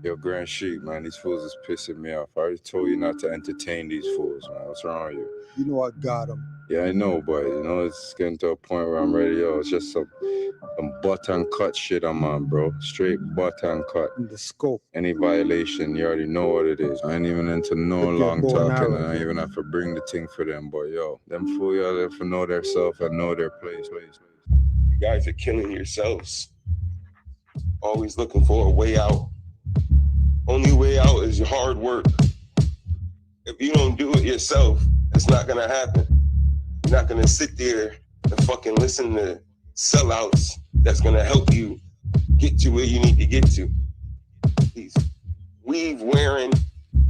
Yo, Grand Sheik, man, these fools is pissing me off. I already told you not to entertain these fools, man. What's wrong with you? You know I got them. Yeah, I know, but, it's getting to a point where I'm ready. Yo, it's just some button cut shit I'm on, bro. Straight button cut. In the scope. Any violation, you already know what it is. I ain't even into no long talking, and I even have to bring the thing for them. But, yo, them fools, y'all have to know their self and know their place. You guys are killing yourselves. Always looking for a way out. Only way out is your hard work. If you don't do it yourself, it's not gonna happen. You're not gonna sit there and fucking listen to sellouts that's gonna help you get to where you need to get to. These weave-wearing,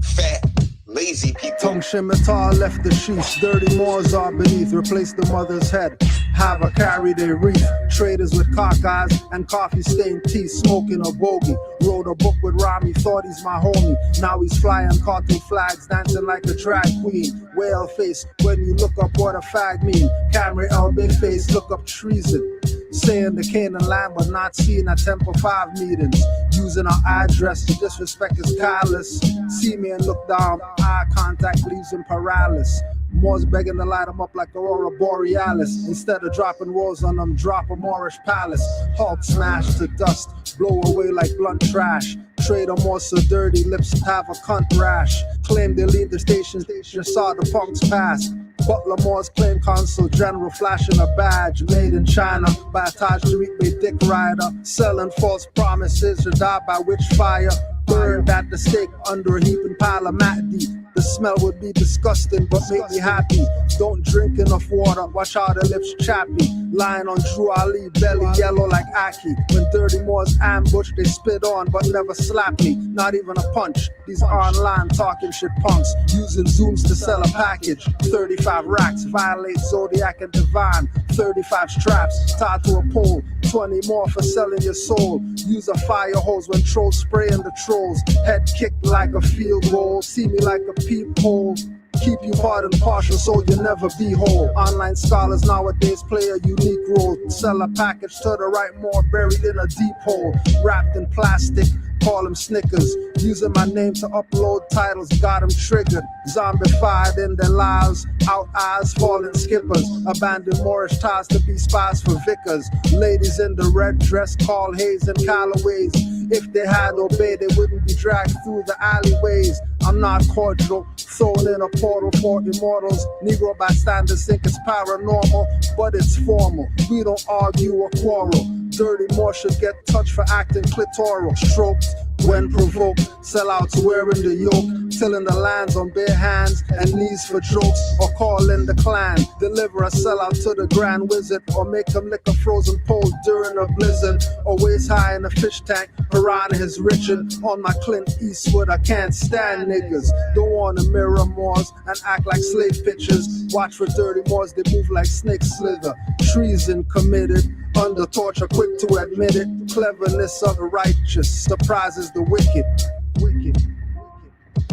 fat, lazy people. Tongue scimitar left the sheets, dirty moors are beneath, replace the mother's head. Have a carry their wreath, traders with cock eyes and coffee-stained teeth, smoking a bogey. Wrote a book with Rami, thought he's my homie. Now he's flying cartoon flags, dancing like a drag queen. Whale face, when you look up what a fag mean. Camera L, big face, look up treason. Saying the Canaanland, but not seen at Temple 5 meetings. Using our address to disrespect is callous. See me and look down, eye contact leaves him paralysis. Moors begging to light them up like Aurora Borealis. Instead of dropping rolls on them, drop a Moorish palace. Hulk smash to dust, blow away like blunt trash. Trader more so dirty, lips have a cunt rash. Claim they leave the station, saw the punks pass. Butler Moore's claim consul general flashing a badge. Made in China by a Taj Tariq dick rider. Selling false promises to die by witch fire. Burned at the stake under a heaping pile of Mahdi. The smell would be disgusting but make me happy. Don't drink enough water, watch how the lips chappy. Lying on Drew Ali, belly yellow like Aki. When dirty Moors ambush, they spit on but never slap me. Not even a punch. These online talking shit punks. Using Zooms to sell a package. 35 racks, violate Zodiac and Divine. 35 straps, tied to a pole. 20 more for selling your soul. Use a fire hose when trolls spraying the trolls. Head kicked like a field goal. See me like a peephole. Keep you hard and partial so you never be whole. Online scholars nowadays play a unique role. Sell a package to the right, more buried in a deep hole. Wrapped in plastic, call them Snickers. Using my name to upload titles, got them triggered. Zombified in their lives, out eyes, falling skippers. Abandoned Moorish ties to be spies for vicars. Ladies in the red dress call Hayes and Callaways. If they had obeyed, they wouldn't be dragged through the alleyways. I'm not cordial, thrown in a portal for immortals. Negro bystanders think it's paranormal, but it's formal. We don't argue or quarrel. Dirty Moore should get touched for acting clitoral. Stroked when provoked, sellouts wearing the yoke. Tilling the lands on bare hands and knees for jokes. Or call in the clan, deliver a sellout to the grand wizard. Or make him lick a frozen pole during a blizzard. Or waist high in a fish tank, piranha is Richard. On my Clint Eastwood, I can't stand niggas. Don't wanna mirror Moors and act like slave pitchers. Watch for dirty Moors, they move like snakes slither. Treason committed, under torture, quick to admit it. Cleverness of the righteous surprises the wicked.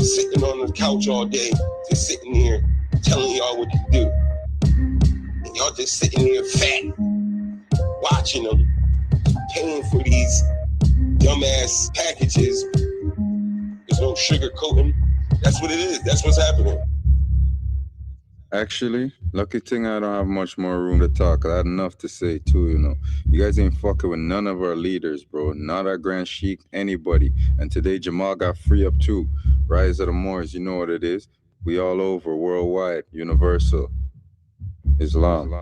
Sitting on the couch all day, just sitting here telling y'all what to do. And y'all just sitting there fat, watching them, paying for these dumbass packages. There's no sugar coating. That's what it is. That's what's happening. Actually, lucky thing I don't have much more room to talk. I had enough to say too, You guys ain't fucking with none of our leaders, bro. Not our Grand Sheik, anybody. And today Jamal got free up too. Rise of the Moors, you know what it is. We all over, worldwide, universal. Islam.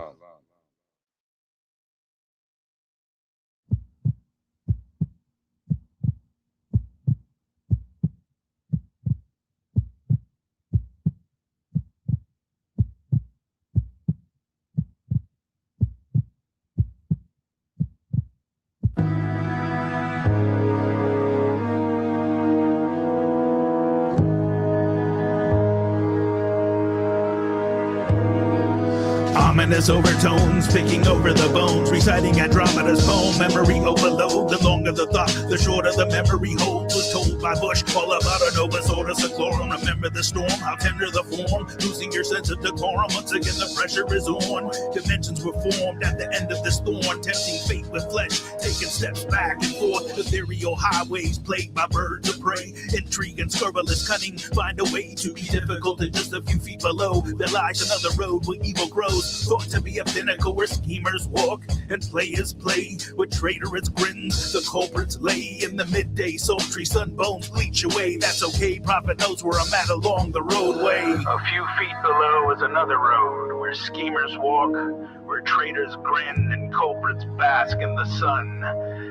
Ominous overtones, picking over the bones, reciting Andromeda's poem. Memory overload, the longer the thought, the shorter the memory hold. Was told pursued by bush. All about a nova sorta cyclorum. Remember the storm, how tender the form. Losing your sense of decorum. Once again the pressure is on. Dimensions were formed at the end of this thorn. Tempting fate with flesh, taking steps back and forth. Ethereal highways plagued by birds of prey. Intrigue and scurrilous cunning find a way to be difficult. And just a few feet below there lies another road where evil grows. Thought to be a pinnacle where schemers walk and players play. With traitorous grins the culprits lay. In the midday sultry sunbones bleach away. That's okay, prophet knows where I'm at along the roadway. A few feet below is another road where schemers walk, where traitors grin and culprits bask in the sun.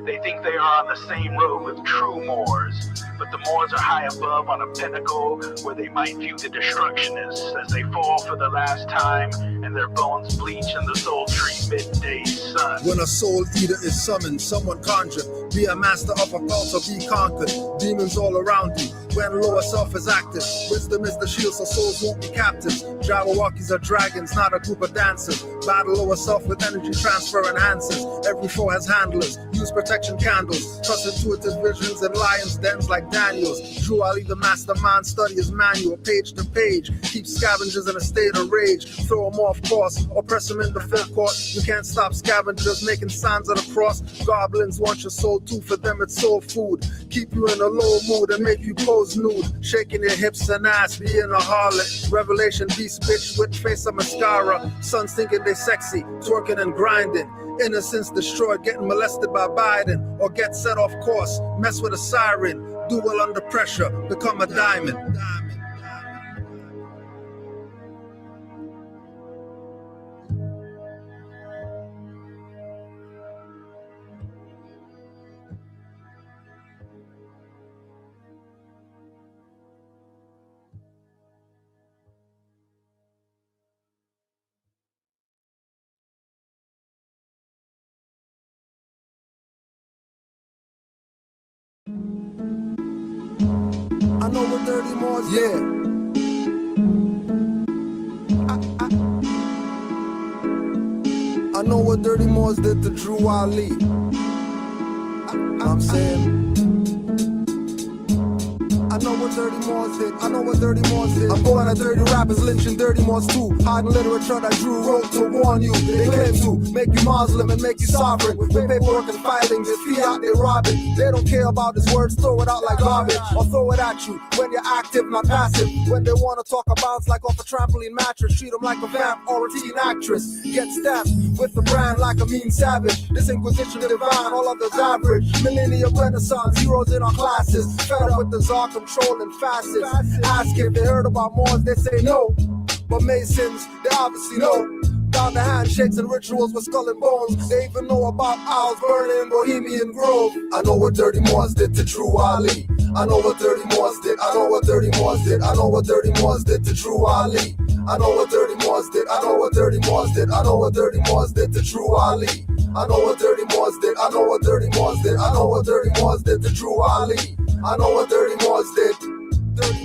They think they are on the same road with true Moors, but the Moors are high above on a pinnacle where they might view the destructionists as they fall for the last time and their bones bleach in the sultry midday sun. When a soul eater is summoned, someone conjure. Be a master of a cult or be conquered. Demons all around you. When lower self is active, wisdom is the shield so souls won't be captives. Jabberwockies are dragons, not a group of dancers. Battle lower self with energy transfer enhancers. Every foe has handlers. Use protection candles. Trust intuitive visions in lions' dens like Daniel's. Drew Ali, the mastermind, study his manual page to page. Keep scavengers in a state of rage. Throw them off course or press them in the full court. You can't stop scavengers making signs of the cross. Goblins want your soul too, for them it's soul food. Keep you in a low mood and make you pose nude. Shaking your hips and ass, being a harlot. Revelation beast bitch with face of mascara. Sons thinking they sexy, twerking and grinding. Innocence destroyed, getting molested by Biden. Or get set off course, mess with a siren. Do well under pressure, become a diamond. I know what Dirty Moors, yeah. I know what Dirty Moors did to Drew Ali. I'm saying, I know what Dirty Moors did. I know what Dirty Moors did. I'm going at dirty rappers, lynching Dirty Moors too. Hiding literature that Drew wrote to warn you. They claim to make you Muslim and make you sovereign. With paperwork and filings, it's fiat they robbing. They don't care about his words, throw it out like garbage. Or throw it at you when you're active, not passive. When they want to talk about like off a trampoline mattress, treat them like a vamp or a teen actress. Get stabbed with the brand like a mean savage. This Inquisition divine, all others average. Millennium Renaissance, heroes in our classes. Fed up with the czar controlling facets. Ask if they heard about Moors, they say no. But Masons, they obviously know. Down the handshakes and rituals with skull and bones. They even know about owls burning in Bohemian Grove. I know what Dirty Moors did to Drew Ali. I know what Dirty Moors did. I know what Dirty Moors did. I know what Dirty Moors did to Drew Ali. I know what Dirty Moors did. I know what Dirty Moors did. I know what Dirty Moors did to Drew Ali. I know what Dirty Moors did. I know what Dirty Moors did. I know what Dirty Moors did to Drew Ali. I know what Dirty Moors did.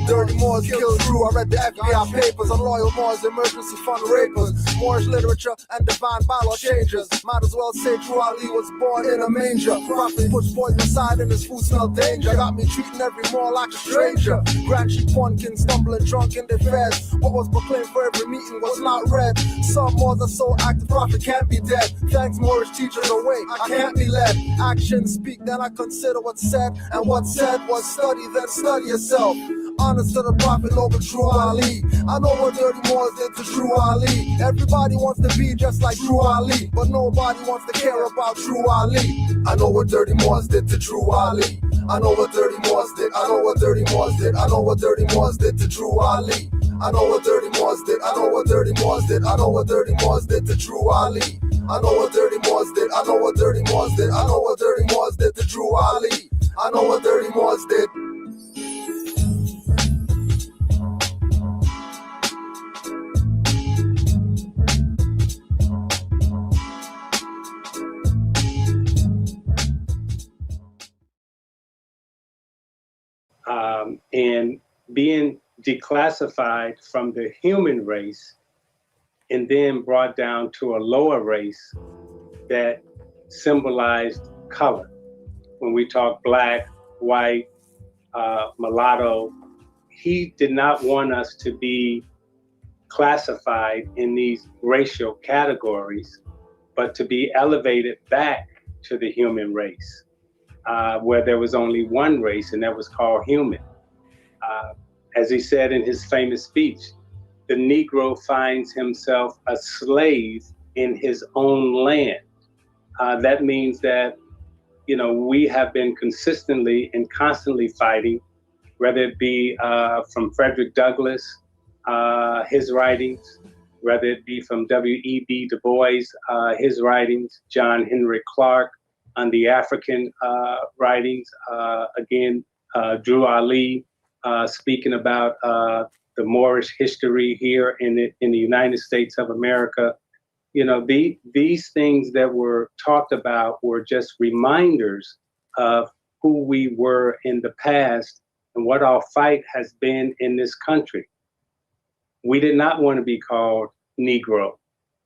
Dirty Moors killed Drew. I read the FBI papers on loyal Moors, emergency fund rapers, Moorish literature and divine bylaw changes. Might as well say Drew Ali was born in a manger. Prophet puts poison aside and his food smelled danger. Got me treating every Moor like a stranger. Grand Chief Ponkin stumbling drunk in the feds. What was proclaimed for every meeting was not read. Some Moors are so active, Prophet can't be dead. Thanks Moorish teachers awake, I can't be led. Actions speak, then I consider what's said. And what's said was study, then study yourself. Honest to the Prophet, noble Drew Ali. I know what Dirty Moors did to Drew Ali. Everybody wants to be just like Drew Ali, but nobody wants to care about Drew Ali. I know what Dirty Moors did to Drew Ali. I know what Dirty Moors did. I know what Dirty Moors did. I know what Dirty Moors did to Drew Ali. I know what Dirty Moors did. I know what Dirty Moors did. I know what Dirty Moors did to Drew Ali. I know what Dirty Moors did. I know what Dirty Moors did. I know what Dirty Moors did to Drew Ali. I know what Dirty Moors did. And being declassified from the human race and then brought down to a lower race that symbolized color. When we talk black, white, mulatto. He did not want us to be classified in these racial categories, but to be elevated back to the human race, where there was only one race, and that was called human. As he said in his famous speech, the Negro finds himself a slave in his own land. That means that, we have been consistently and constantly fighting, whether it be from Frederick Douglass, his writings, whether it be from W.E.B. Du Bois, his writings, John Henry Clark on the African writings, again, Drew Ali speaking about the Moorish history here in the United States of America. These things that were talked about were just reminders of who we were in the past and what our fight has been in this country. We did not want to be called Negro.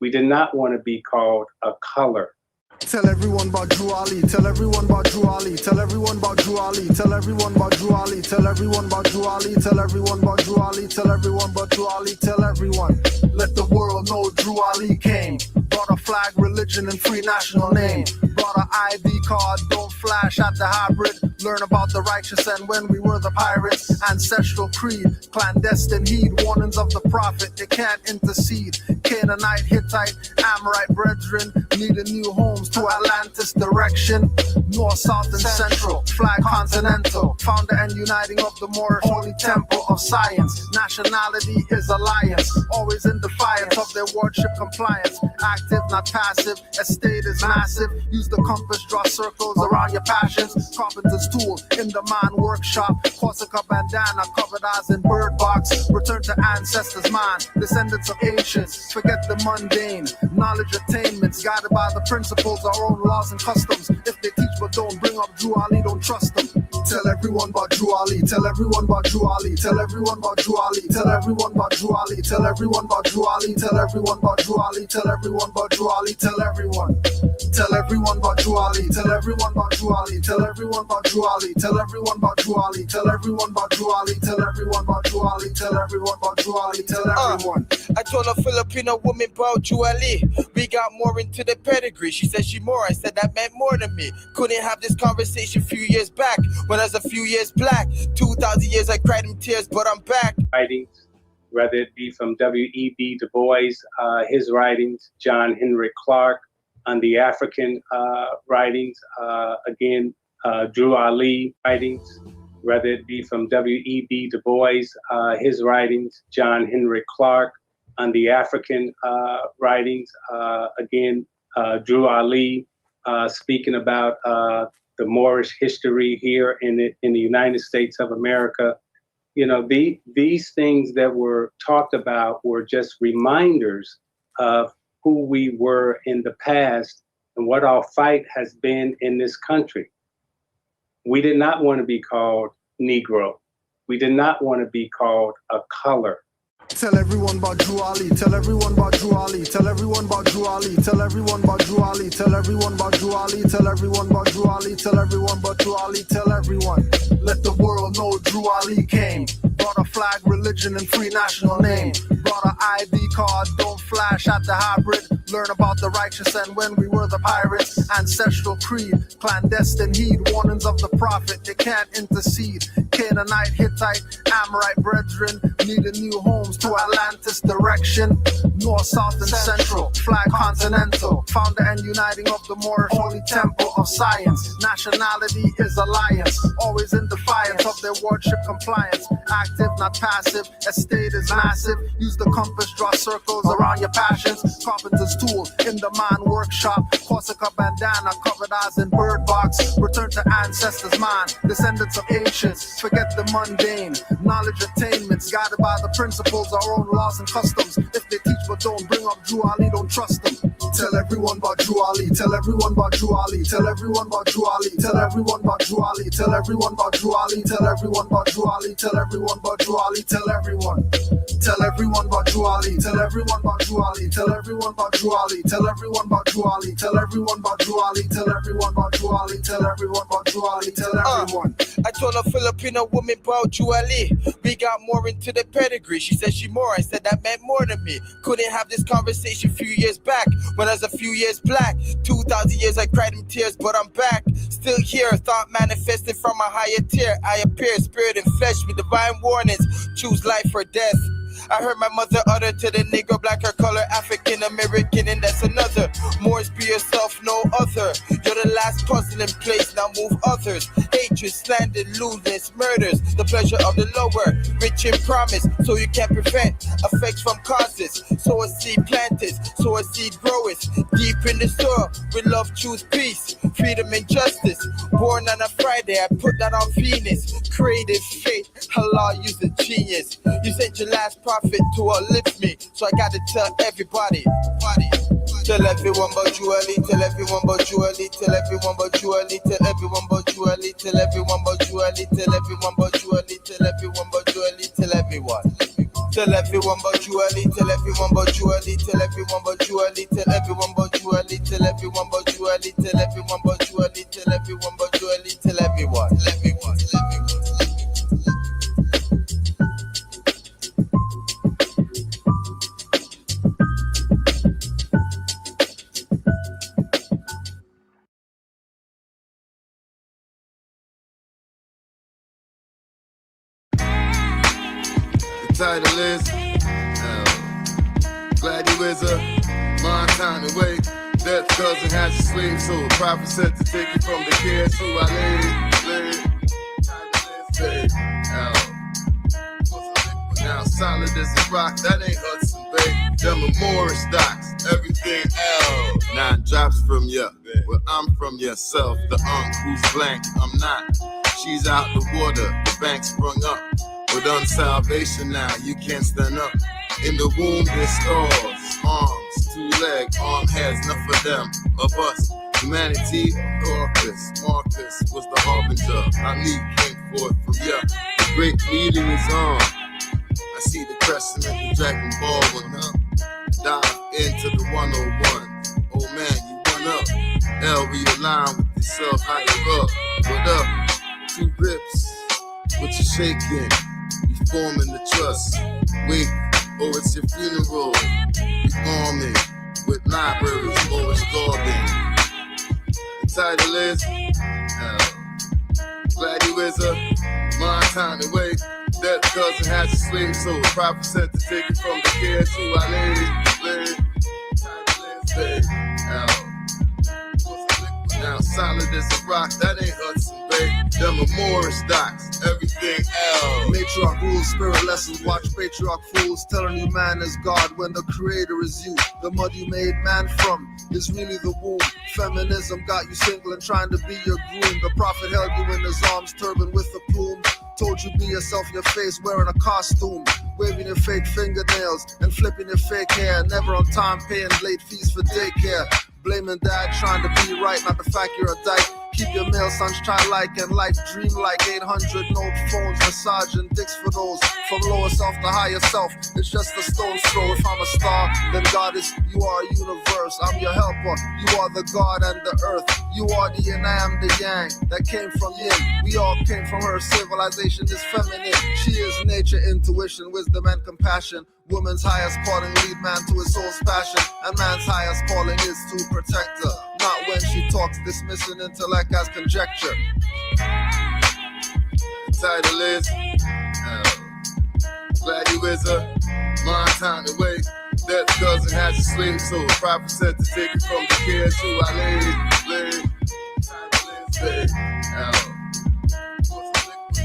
We did not want to be called a color. Tell everyone about Drew Ali. Tell everyone about Drew Ali. Tell everyone about Drew Ali. Tell everyone about Drew Ali. Tell everyone about Drew Ali. Tell everyone about Drew Ali. Tell everyone about Drew Ali. Tell everyone. Let the world know Drew Ali came. Brought a flag, religion, and free national name. Brought an ID card, don't flash at the hybrid. Learn about the righteous and when we were the pirates. Ancestral creed, clandestine heed. Warnings of the prophet, they can't intercede. Canaanite, Hittite, Amorite brethren needing new homes to Atlantis direction. North, South, and Central, flag continental. Founder and uniting of the Moorish Holy Temple of Science. Nationality is alliance, always in defiance of their wardship compliance. Active, not passive, estate is massive. Use the compass, draw circles around your passions. Carpenter's tool in the man workshop. Corsica bandana, covered eyes in bird box. Return to ancestors' mind, descendants of ancients. Forget the mundane, knowledge attainments. Guided by the principles, our own laws and customs. If they teach but don't bring up Drew Ali, don't trust them. Tell everyone about Drew Ali. Tell everyone about Drew Ali. Tell everyone about Drew Ali. Tell everyone about Drew Ali. Tell everyone about Drew Ali. Tell everyone about Drew Ali. Tell everyone about Drew Ali. Tell everyone. Tell everyone about Drew Ali. Tell everyone about Drew Ali. Tell everyone about Drew Ali. Tell everyone about Drew Ali. Tell everyone about Drew Ali. Tell everyone about Drew Ali. Tell everyone about Drew Ali. Tell everyone. I told a Filipino woman about Drew Ali. We got more into the pedigree. She said she more. I said that meant more to me. Couldn't have this conversation a few years back when I was a few years black. 2,000 years I cried in tears, but I'm back. Writings, whether it be from W.E.B. Du Bois, his writings, John Henry Clark on the African writings, again, Drew Ali writings, whether it be from W.E.B. Du Bois, his writings, John Henry Clark on the African writings, again, Drew Ali speaking about the Moorish history here in the United States of America. These things that were talked about were just reminders of who we were in the past and what our fight has been in this country. We did not want to be called Negro. We did not want to be called a color. Tell everyone about Drew Ali. Tell everyone about Drew Ali. Tell everyone about Drew Ali. Tell everyone about Drew Ali. Tell everyone about Drew Ali. Tell everyone about Drew Ali. Tell everyone about Drew Ali. Tell everyone. Let the world know Drew Ali came. Brought a flag, religion, and free national name. Brought an ID card, don't flash at the hybrid. Learn about the righteous and when we were the pirates. Ancestral creed, clandestine heed. Warnings of the prophet, they can't intercede. Canaanite, Hittite, Amorite brethren needing new homes to Atlantis direction. North, South, and Central, flag continental. Founder and uniting of the Moorish Holy Temple of Science. Nationality is alliance, always in defiance of their wardship compliance. Active, not passive, estate is massive. Use the compass, draw circles around your passions. Carpenter's tool in the man workshop. Corsica bandana, covered eyes in bird box. Return to ancestors' mind, descendants of ancients. Forget the mundane, knowledge attainments. Guided by the principles, our own laws and customs. If they teach but don't bring up Drew Ali, don't trust them. Tell everyone about Drew Ali. Tell everyone about Drew Ali. Tell everyone about Drew Ali. Tell everyone about Drew Ali. Tell everyone about Drew Ali. Tell everyone about Drew Ali. Tell everyone about Drew Ali. Tell everyone. Tell everyone about Drew Ali. Tell everyone about Drew Ali. Tell everyone about Drew Ali. Tell everyone about Drew Ali. Tell everyone about Drew Ali. Tell everyone about Drew Ali. Tell everyone about Drew Ali. Tell everyone. I told a Filipino woman about Drew Ali. We got more into the pedigree. She said she more. I said that meant more to me. Couldn't have this conversation a few years back when I was a few years black. 2,000 years I cried in tears, but I'm back. Still here, thought manifested from a higher tier. I appear, spirit and flesh with divine warnings. Choose life or death. I heard my mother utter to the Negro, black or color, African American, and that's another. Moors, be yourself, no other. You're the last puzzle in place, now move others. Hatred, slander, lewdness, murders. The pleasure of the lower, rich in promise, so you can't prevent effects from causes. So a seed planters, so a seed growers. Deep in the soil, with love, choose peace, freedom and justice. Born on a Friday, I put that on Venus. Creative faith, Allah, use a genius. You sent your last prophet to uplift me, so I gotta tell everybody. Tell everyone about Drew Ali, tell everyone about Drew Ali, tell everyone about Drew Ali, tell everyone about Drew Ali, tell everyone about Drew Ali, tell everyone about Drew Ali, tell everyone about Drew Ali, tell everyone. Tell everyone about Drew Ali, tell everyone about Drew Ali, tell everyone about Drew Ali, tell everyone about Drew Ali, tell everyone about Drew Ali, tell everyone about Drew Ali, tell everyone about Drew Ali, tell everyone, tell everyone, tell everyone. Title is Glad you is a mind time away. Death cousin has a slave, so a prophet said to take you from the care. So I lay. Now solid as a rock, that ain't Hudson Bay. Them are Morris docks, everything L. 9 drops from ya, where I'm from yourself. The who's blank, I'm not. She's out the water, the bank sprung up. With unsalvation now, you can't stand up. In the womb, there's stars, arms, 2 legs, arm heads, none for them, of us. Humanity, Marcus was the harbinger. I need came forth from ya. The great meeting is on. I see the crescent and the Dragon Ball one up. Dive into the 101. Oh man, you went up. L, realign with yourself, higher up. What up? 2 grips, what you shaking? Forming the trust. Wait, oh, it's your funeral. Reforming with libraries, oh, it's Gordon. The title is Glad you is a mind time away. Death cousin has a slave, so a prophet said to take it from the care. So I lay. Now solid as a rock, that ain't Hudson Bay. Them are Morris docks, everything L. Matriarch rules, spirit lessons, watch patriarch fools telling you man is God when the creator is you. The mud you made man from is really the womb. Feminism got you single and trying to be your groom. The prophet held you in his arms, turban with the plumes. Told you be yourself, your face wearing a costume. Waving your fake fingernails and flipping your fake hair. Never on time paying late fees for daycare. Blaming dad, trying to be right, not the fact you're a dyke. Keep your male sons childlike and life dream like 800 note phones, massaging dicks for those. From lower self to higher self, it's just a stone's throw. If I'm a star, then God is, you are a universe. I'm your helper, you are the God and the earth. You are the yin, I am the yang, that came from yin. We all came from her, civilization is feminine. She is nature, intuition, wisdom and compassion. Woman's highest calling lead man to his soul's passion. And man's highest calling is to protect her. Not when she talks, dismissing intellect as conjecture. The title is Glad you is a mind time away. Death cousin has a slave, so a prophet said to take it from the care. So I lay.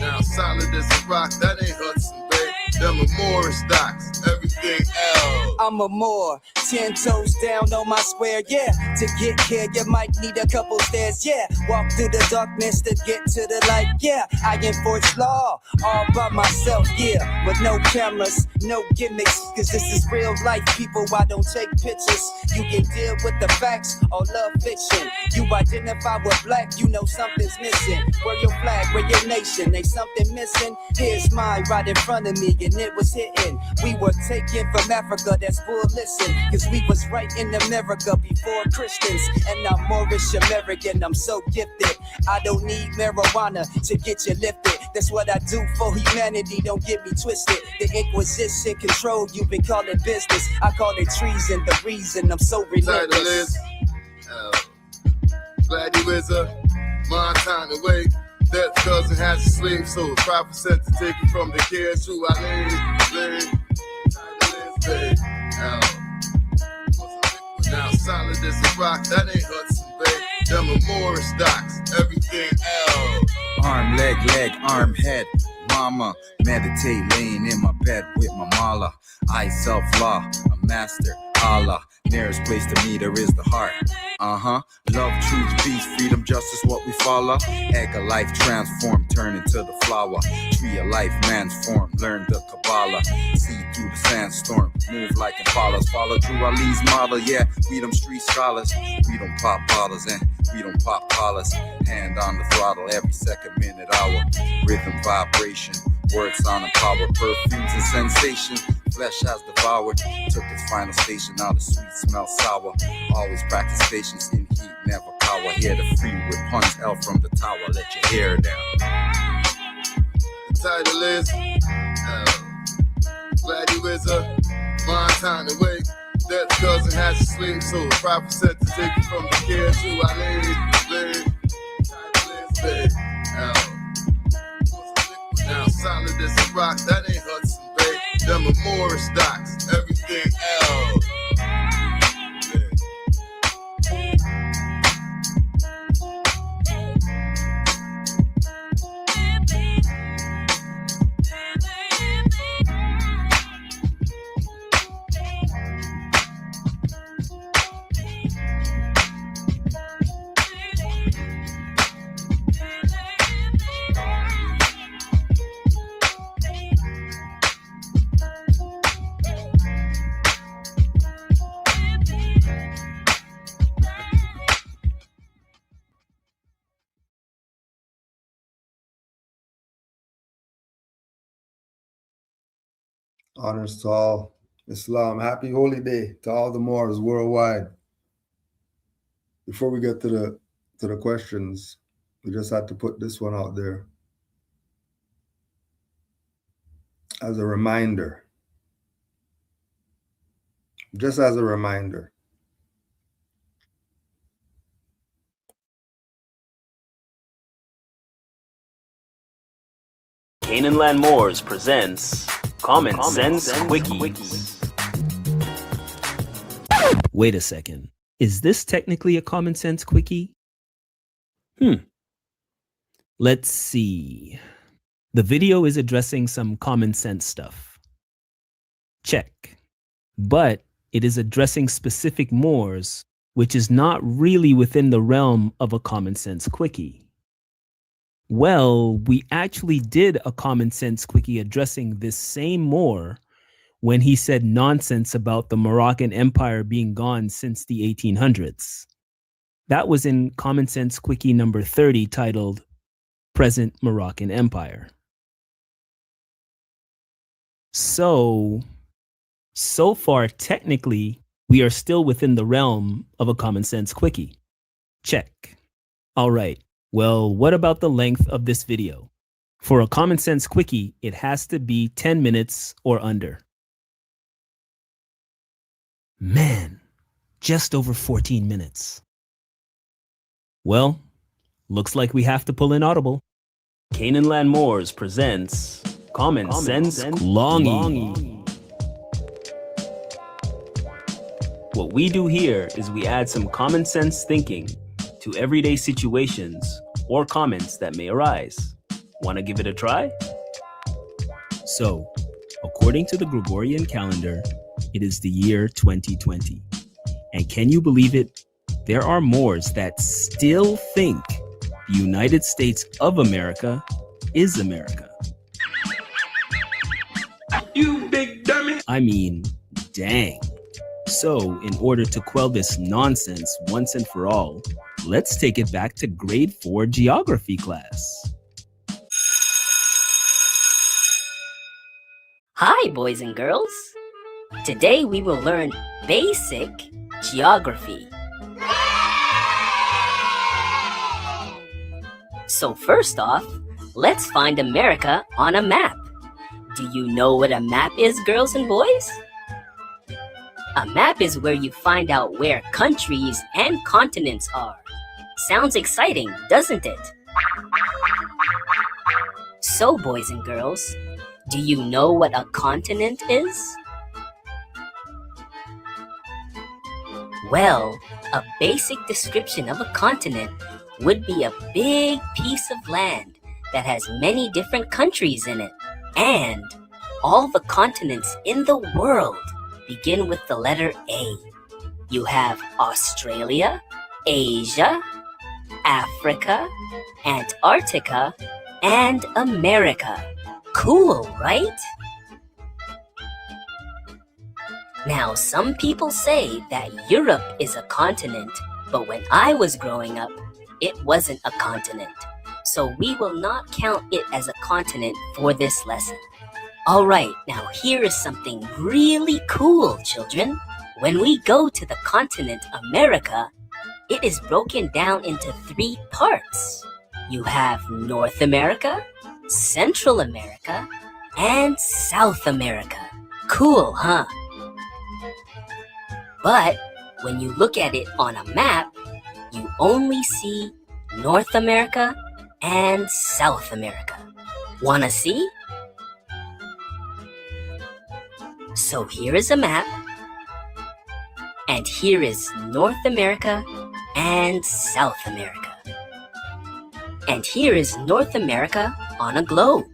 Now solid as a rock, that ain't Hudson Bay. them are Morris docs, everything else. I'm a Moor, 10 toes down on my square, yeah. To get here, you might need a couple stairs, yeah. Walk through the darkness to get to the light, yeah. I enforce law all by myself, yeah. With no cameras, no gimmicks, cause this is real life, people. I don't take pictures. You can deal with the facts or love fiction. You identify with black, you know something's missing. Where your flag, where your nation, ain't something missing. Here's mine right in front of me, and it was hitting. We were taken from Africa, that's full listen. Cause we was right in America before Christians. And I'm Moorish American, I'm so gifted. I don't need marijuana to get you lifted. That's what I do for humanity, don't get me twisted. The Inquisition control, you've been calling business. I call it treason, the reason I'm so relentless. Glad you is a Montana way. That cousin has a slave, so it's 5% to take it from the kids who I lay. Now solid as a rock, that ain't Hudson Bay. Them are Morris docs, everything else. Arm, leg, arm, head. Mama, meditate, laying in my bed with my mala. I self-law, a master, Allah. Nearest place to me, there is the heart. Love, truth, peace, freedom, justice, what we follow. Egg of life transformed, turn into the flower. Tree of life, man's form, learn the Kabbalah. See through the sandstorm, move like Impalas. Follow Drew Ali's model, yeah, we them street scholars. We don't pop bottles and we don't pop collars. Hand on the throttle every second, minute, hour. Rhythm, vibration, words, sound and power. Perfumes and sensation, flesh has devoured. Took its final station, now the sweet smell sour. Always practice patience in heat, never power. Here the free with puns, L from the tower. Let your hair down. The title is Glad you is a Montana way. That cousin has a slave, so it's 5% to take it from the kids who I lay. Now solid as a rock, that ain't Hudson Bay. Them are Morris docs, everything else. Honors to all Islam. Happy holy day to all the Moors worldwide. Before we get to the questions, we just had to put this one out there as a reminder. Just as a reminder. Canaanland Moors presents Common Sense Quickies. Wait a second. Is this technically a Common Sense Quickie? Let's see. The video is addressing some common sense stuff. Check. But it is addressing specific Moors, which is not really within the realm of a Common Sense Quickie. Well, we actually did a Common Sense Quickie addressing this same Moor when he said nonsense about the Moroccan Empire being gone since the 1800s. That was in Common Sense Quickie number 30, titled Present Moroccan Empire. So far, technically, we are still within the realm of a Common Sense Quickie. Check. All right. Well, what about the length of this video? For a Common Sense Quickie, it has to be 10 minutes or under. Man, just over 14 minutes. Well, looks like we have to pull in Audible. Canaanland Moors presents Common Sense Longy. What we do here is we add some common sense thinking to everyday situations or comments that may arise. Want to give it a try? So, a according to the Gregorian calendar, it is the year 2020. And can you believe it? There are Moors that still think the United States of America is America. You big dummy! I mean, dang. So, in order to quell this nonsense once and for all, let's take it back to grade 4 geography class. Hi, boys and girls. Today we will learn basic geography. So first off, let's find America on a map. Do you know what a map is, girls and boys? A map is where you find out where countries and continents are. Sounds exciting, doesn't it? So, boys and girls, do you know what a continent is? Well, a basic description of a continent would be a big piece of land that has many different countries in it. And all the continents in the world begin with the letter A. You have Australia, Asia, Africa, Antarctica, and America. Cool, right? Now, some people say that Europe is a continent, but when I was growing up, it wasn't a continent. So we will not count it as a continent for this lesson. Alright, now here is something really cool, children. When we go to the continent America, it is broken down into 3 parts. You have North America, Central America, and South America. Cool, huh? But when you look at it on a map, you only see North America and South America. Wanna see? So here is a map, and here is North America and South America. And here is North America on a globe.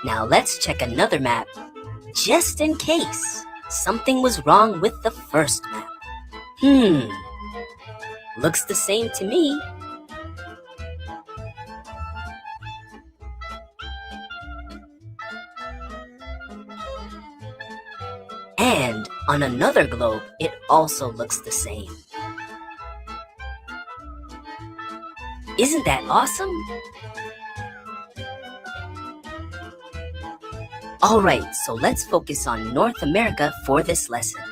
Now let's check another map, just in case something was wrong with the first map. Looks the same to me. And on another globe, it also looks the same. Isn't that awesome? Alright, so let's focus on North America for this lesson.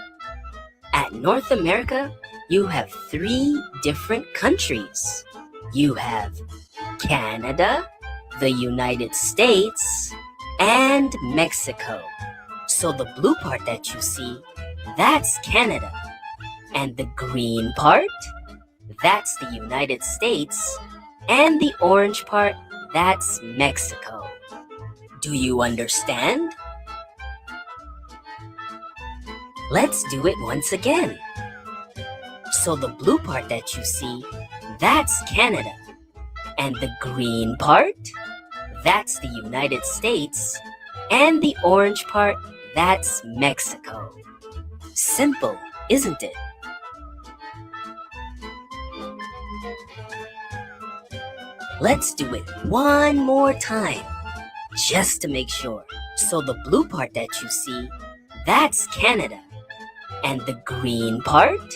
At North America, you have 3 different countries. You have Canada, the United States, and Mexico. So the blue part that you see, that's Canada. And the green part, that's the United States. And the orange part, that's Mexico. Do you understand? Let's do it once again. So the blue part that you see, that's Canada. And the green part, that's the United States. And the orange part, that's Mexico. Simple, isn't it? Let's do it one more time, just to make sure. So the blue part that you see, that's Canada. And the green part,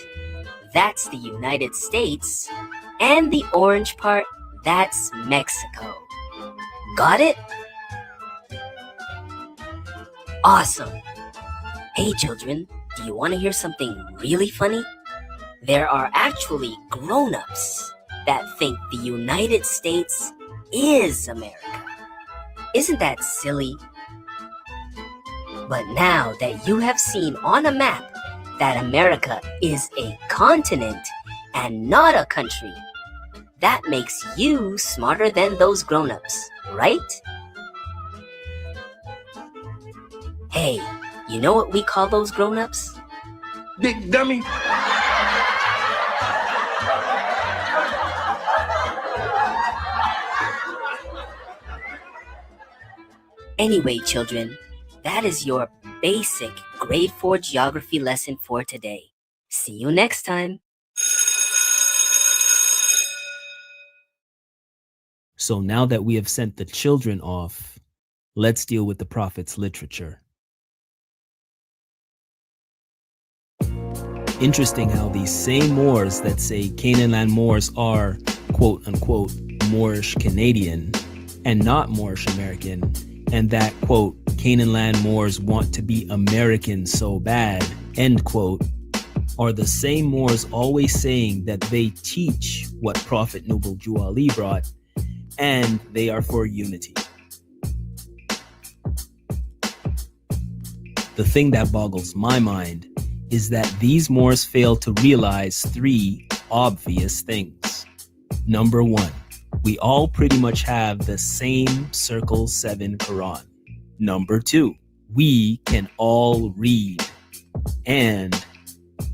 that's the United States. And the orange part, that's Mexico. Got it? Awesome. Hey children, do you want to hear something really funny? There are actually grown-ups that think the United States is America. Isn't that silly? But now that you have seen on a map that America is a continent and not a country, that makes you smarter than those grown-ups, right? Hey, you know what we call those grown-ups? Big dummy. Anyway, children, that is your basic grade 4 geography lesson for today. See you next time. So now that we have sent the children off, let's deal with the Prophet's literature. Interesting how these same Moors that say Canaanland Moors are quote unquote Moorish Canadian and not Moorish American, and that quote Canaanland Moors want to be American so bad, end quote, are the same Moors always saying that they teach what Prophet Noble Jew Ali brought, and they are for unity. The thing that boggles my mind is that these Moors fail to realize three obvious things. Number one, we all pretty much have the same Circle 7 Quran. Number two, we can all read. And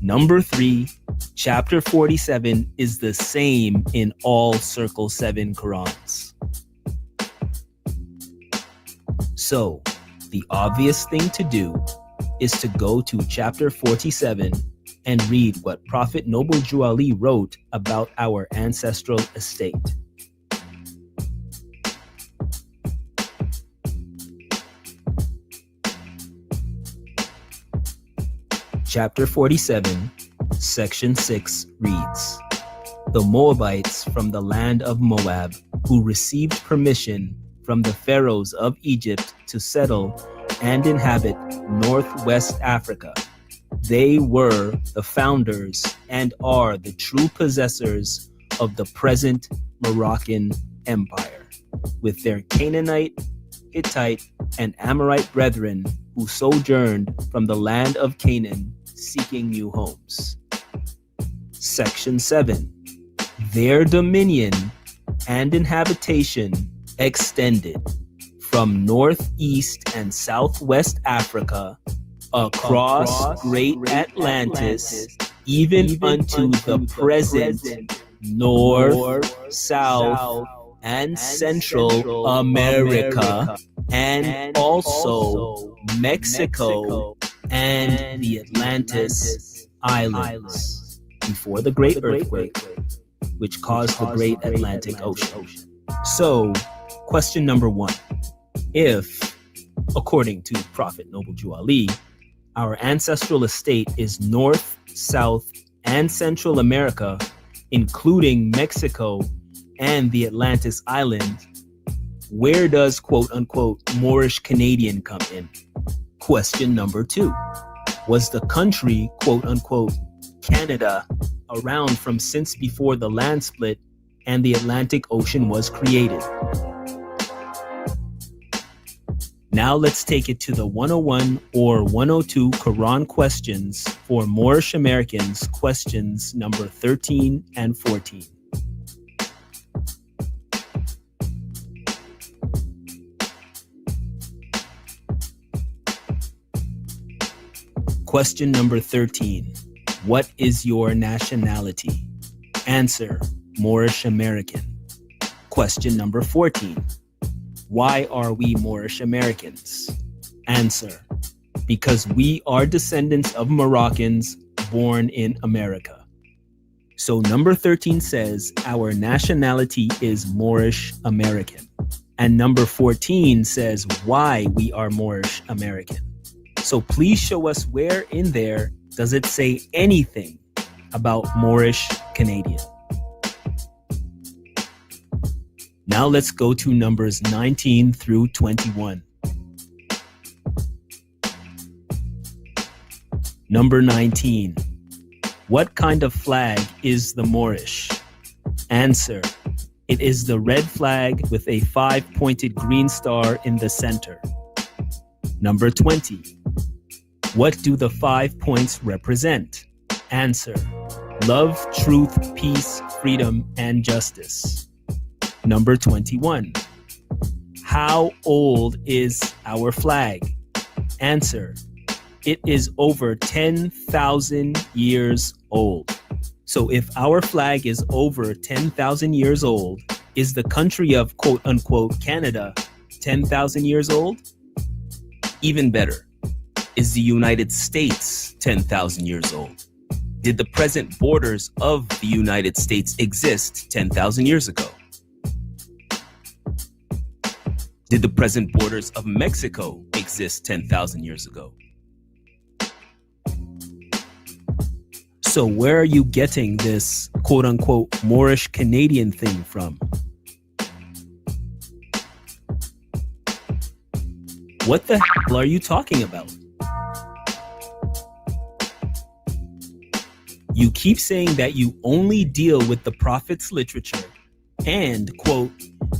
number three, chapter 47 is the same in all Circle 7 Qurans. So, the obvious thing to do is to go to chapter 47 and read what Prophet Noble Jew Ali wrote about our ancestral estate. Chapter 47, section 6 reads, "The Moabites from the land of Moab, who received permission from the pharaohs of Egypt to settle and inhabit northwest Africa. They were the founders and are the true possessors of the present Moroccan Empire, with their Canaanite, Hittite, and Amorite brethren who sojourned from the land of Canaan seeking new homes." Section 7. Their dominion and inhabitation extended from northeast and southwest Africa, across Great Atlantis, even unto the present North, South, and Central America, and also Mexico and the Atlantis Islands, before the Great Earthquake, which caused the Great Atlantic Ocean. So, question number one. If, according to Prophet Noble Jew Ali, our ancestral estate is North, South, and Central America, including Mexico and the Atlantis Island, where does quote-unquote Moorish Canadian come in? Question number two. Was the country, quote-unquote Canada, around from since before the land split and the Atlantic Ocean was created? Now let's take it to the 101 or 102 Quran questions for Moorish Americans, questions number 13 and 14. Question number 13. What is your nationality? Answer: Moorish American. Question number 14. Why are we Moorish Americans? Answer: because we are descendants of Moroccans born in America. So number 13 says our nationality is Moorish American. And number 14 says why we are Moorish American. So please show us where in there does it say anything about Moorish Canadian. Now let's go to numbers 19 through 21. Number 19. What kind of flag is the Moorish? Answer: it is the red flag with a 5-pointed green star in the center. Number 20. What do the 5 points represent? Answer: love, truth, peace, freedom, and justice. Number 21. How old is our flag? Answer: it is over 10,000 years old. So if our flag is over 10,000 years old, is the country of quote unquote Canada 10,000 years old? Even better, is the United States 10,000 years old? Did the present borders of the United States exist 10,000 years ago? Did the present borders of Mexico exist 10,000 years ago? So where are you getting this quote-unquote Moorish Canadian thing from? What the hell are you talking about? You keep saying that you only deal with the Prophet's literature and, quote,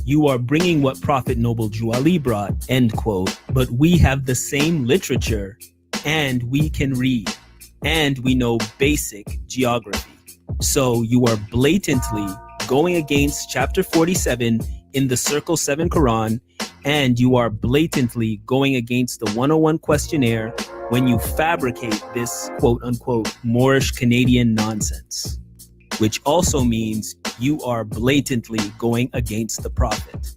you are bringing what Prophet Noble Drew Ali brought, end quote, but we have the same literature and we can read and we know basic geography. So you are blatantly going against chapter 47 in the Circle 7 Quran, and you are blatantly going against the 101 questionnaire when you fabricate this quote-unquote Moorish Canadian nonsense, which also means you are blatantly going against the Prophet.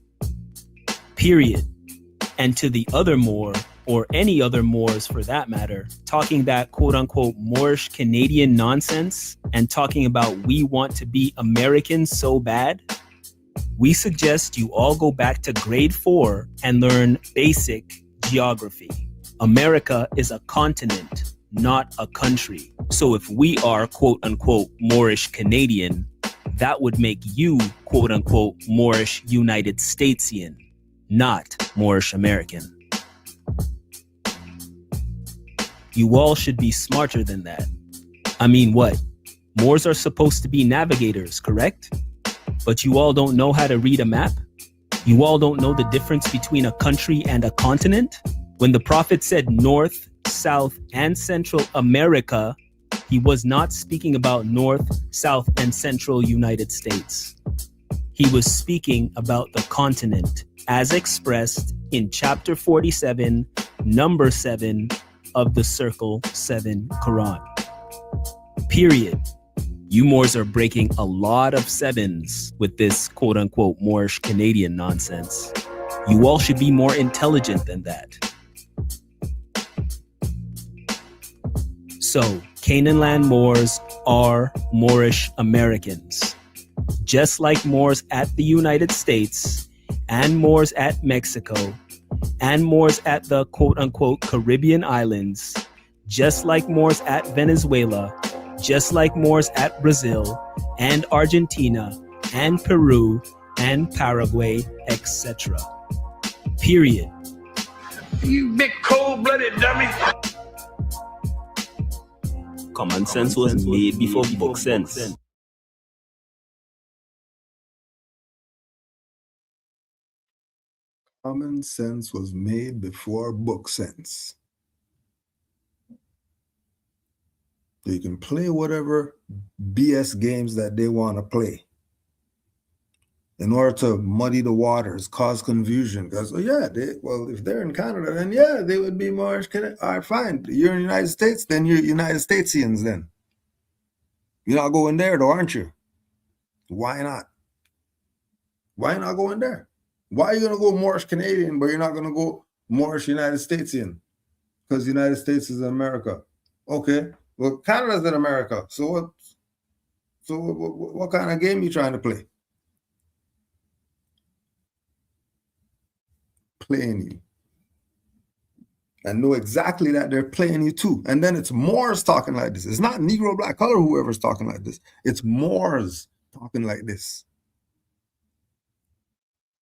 Period. And to the other Moor, or any other Moors for that matter, talking that quote-unquote Moorish Canadian nonsense and talking about we want to be Americans so bad, we suggest you all go back to grade 4 and learn basic geography. America is a continent, not a country. So if we are quote-unquote Moorish Canadian, that would make you quote-unquote Moorish United Statesian, not Moorish American. You all should be smarter than that. I mean, what? Moors are supposed to be navigators, correct? But you all don't know how to read a map? You all don't know the difference between a country and a continent? When the Prophet said North, South, and Central America, he was not speaking about North, South, and Central United States. He was speaking about the continent, as expressed in chapter 47, number 7, of the Circle 7 Quran. Period. You Moors are breaking a lot of sevens with this quote-unquote Moorish Canadian nonsense. You all should be more intelligent than that. So, Canaanland Moors are Moorish Americans. Just like Moors at the United States, and Moors at Mexico, and Moors at the quote-unquote Caribbean islands, just like Moors at Venezuela, just like Moors at Brazil, and Argentina, and Peru, and Paraguay, etc. Period. You big cold-blooded dummy. Common sense was made before book sense. Common sense was made before book sense. They can play whatever BS games that they want to play in order to muddy the waters, cause confusion. Because, if they're in Canada, then yeah, they would be more. All right, fine. You're in the United States, then you're United Statesians then. You're not going there though, aren't you? Why not? Why not going there? Why are you going to go Moorish Canadian, but you're not going to go Moorish United Statesian? Because the United States is in America. Okay. Well, Canada's in America. So what kind of game are you trying to play? Playing you. And know exactly that they're playing you too. And then it's Moors talking like this. It's not Negro, black, color, whoever's talking like this. It's Moors talking like this.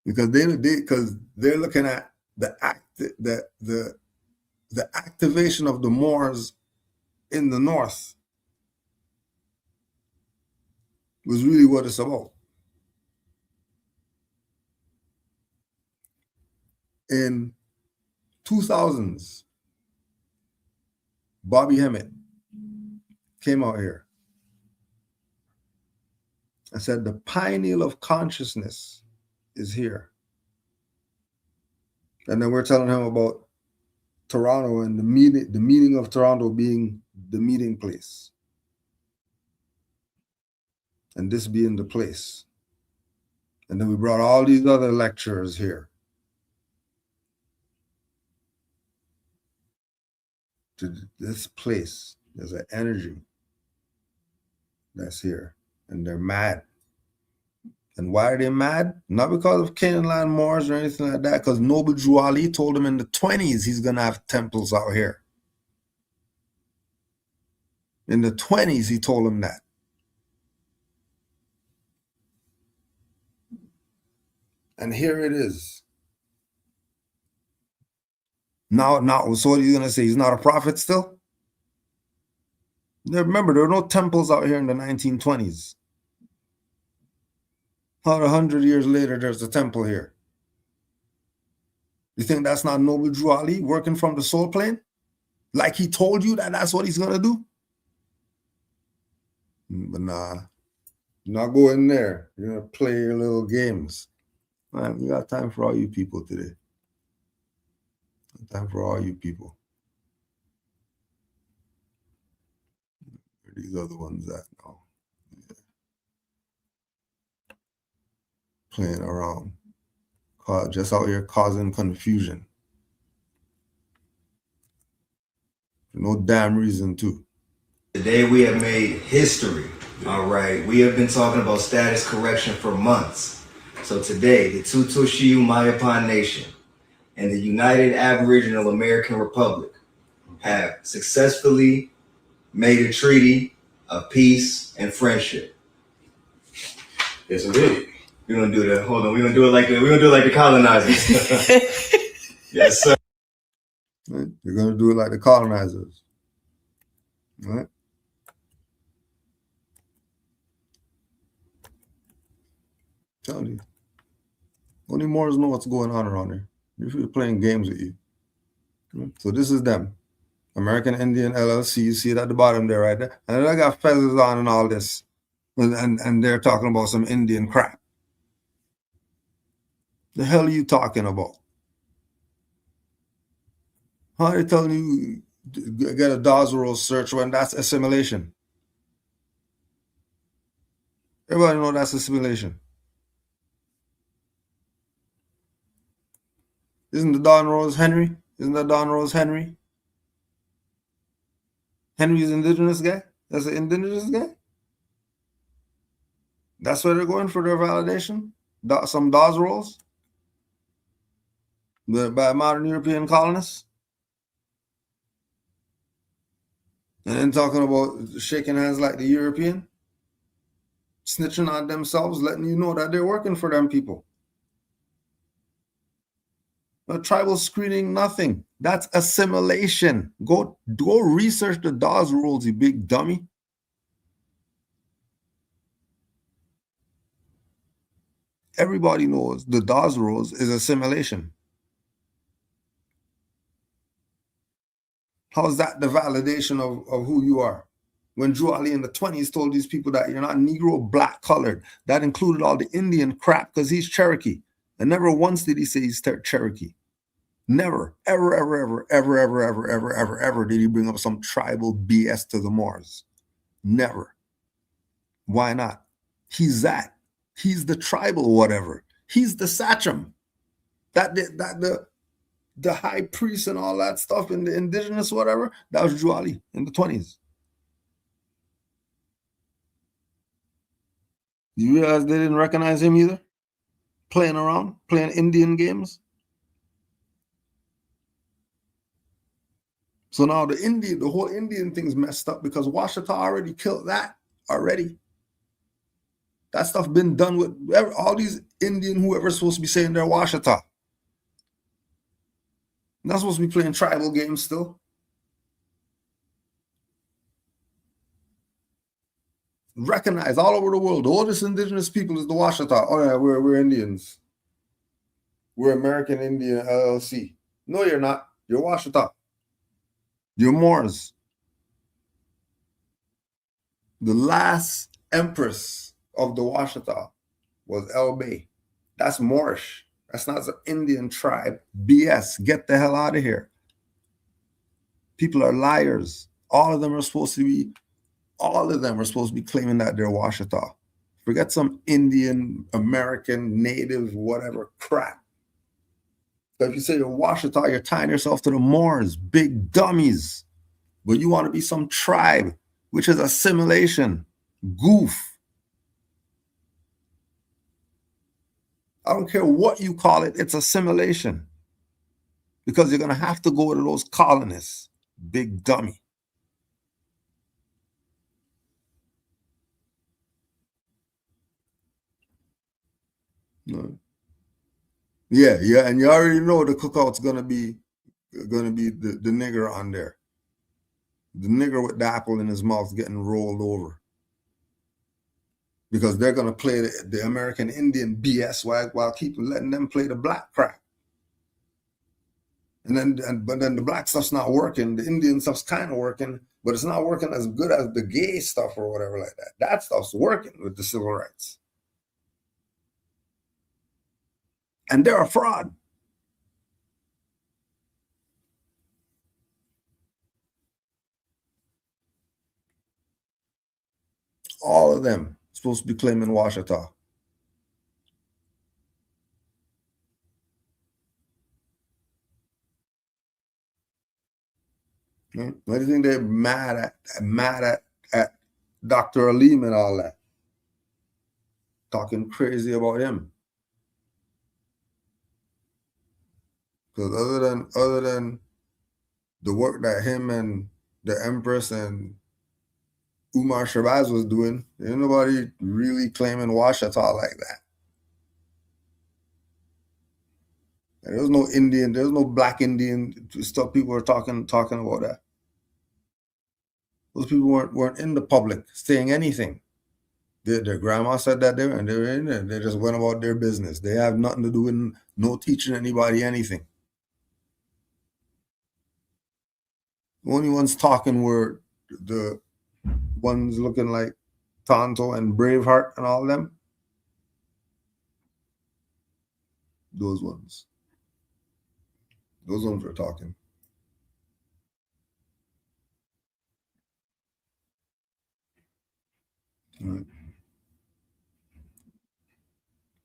Because they're looking at the activation of the Moors in the north was really what it's about. In 2000s, Bobby Hemmett came out here and said the pineal of consciousness is here. And then we're telling him about Toronto and the meeting of Toronto being the meeting place. And this being the place. And then we brought all these other lecturers here. to this place. There's an energy that's here, and they're mad. And why are they mad? Not because of Canaanland Moors or anything like that, because Noble Drew Ali told them in the 20s he's going to have temples out here. In the 20s, he told them that. And here it is. Now, so what are you going to say? He's not a prophet still? Remember, there were no temples out here in the 1920s. About 100 years later, there's a temple here. You think that's not Noble Drew Ali working from the soul plane? Like he told you that that's what he's going to do? But nah, not go in there. You're going to play your little games. Man, we got time for all you people today. Time for all you people. Where are these other ones at now? Yeah. Playing around. Just out here causing confusion. For no damn reason to. Today we have made history. All right. We have been talking about status correction for months. So today, the Tutushiu Mayapan Nation and the United Aboriginal American Republic have successfully made a treaty of peace and friendship. Yes, indeed. We're gonna do that. Hold on. We're gonna do it like the colonizers. Yes, sir. Right? You're gonna do it like the colonizers. All right? Tell you. Only Moors know what's going on around here. They're playing games with you. So this is them. American Indian LLC. You see it at the bottom there, right there. And I got feathers on and all this. And they're talking about some Indian crap. The hell are you talking about? How are they telling you get a Dawes search when that's assimilation? Everybody know that's assimilation. Isn't the Don Rose Henry? Isn't that Don Rose Henry? Henry's indigenous guy? That's an indigenous guy? That's where they're going for their validation? Some Dawes rolls? By modern European colonists? And then talking about shaking hands like the European? Snitching on themselves, letting you know that they're working for them people. No tribal screening, nothing. That's assimilation. Go research the Dawes rules, you big dummy. Everybody knows the Dawes rules is assimilation. How's that the validation of who you are? When Drew Ali in the 20s told these people that you're not Negro, black, colored, that included all the Indian crap because he's Cherokee. And never once did he say he's Cherokee. Never, ever did he bring up some tribal BS to the Moors. Never. Why not? He's that. He's the tribal whatever. He's the sachem. The high priest and all that stuff in the indigenous whatever, that was Drew Ali in the 20s. You realize they didn't recognize him either? Playing around, playing Indian games. So now the whole Indian thing's messed up because Washita already killed that already. That stuff been done with all these Indian whoever's supposed to be saying they're Washita. Not supposed to be playing tribal games still. Recognize all over the world, the oldest indigenous people is the Washita. Oh yeah, we're Indians. We're American Indian LLC. No, you're not. You're Washita. You're Moors. The last empress of the Washita was El Bay. That's Moorish. That's not an Indian tribe. BS. Get the hell out of here. People are liars. All of them are supposed to be claiming that they're Washita. Forget some Indian, American, native, whatever crap. So if you say you're Washita, you're tying yourself to the Moors. Big dummies. But you want to be some tribe, which is assimilation. Goof. I don't care what you call it, it's assimilation. Because you're going to have to go to those colonists. Big dummy. No. Yeah, and you already know the cookout's gonna be the nigger on there. The nigger with the apple in his mouth getting rolled over. Because they're gonna play the American Indian BS while keeping letting them play the black crap. But then the black stuff's not working, the Indian stuff's kind of working, but it's not working as good as the gay stuff or whatever like that. That stuff's working with the civil rights. And they're a fraud. All of them supposed to be claiming Washita. Why do you think they're mad at Dr. Alim and all that? Talking crazy about him. Because other than the work that him and the Empress and Umar Shabazz was doing, ain't nobody really claiming Washita like that. And there was no Indian, there was no black Indian stuff. People were talking about that. Those people weren't in the public saying anything. Their grandma said that they were in there. They just went about their business. They have nothing to do with no teaching anybody anything. The only ones talking were the ones looking like Tonto and Braveheart and all them. Those ones were talking. Right.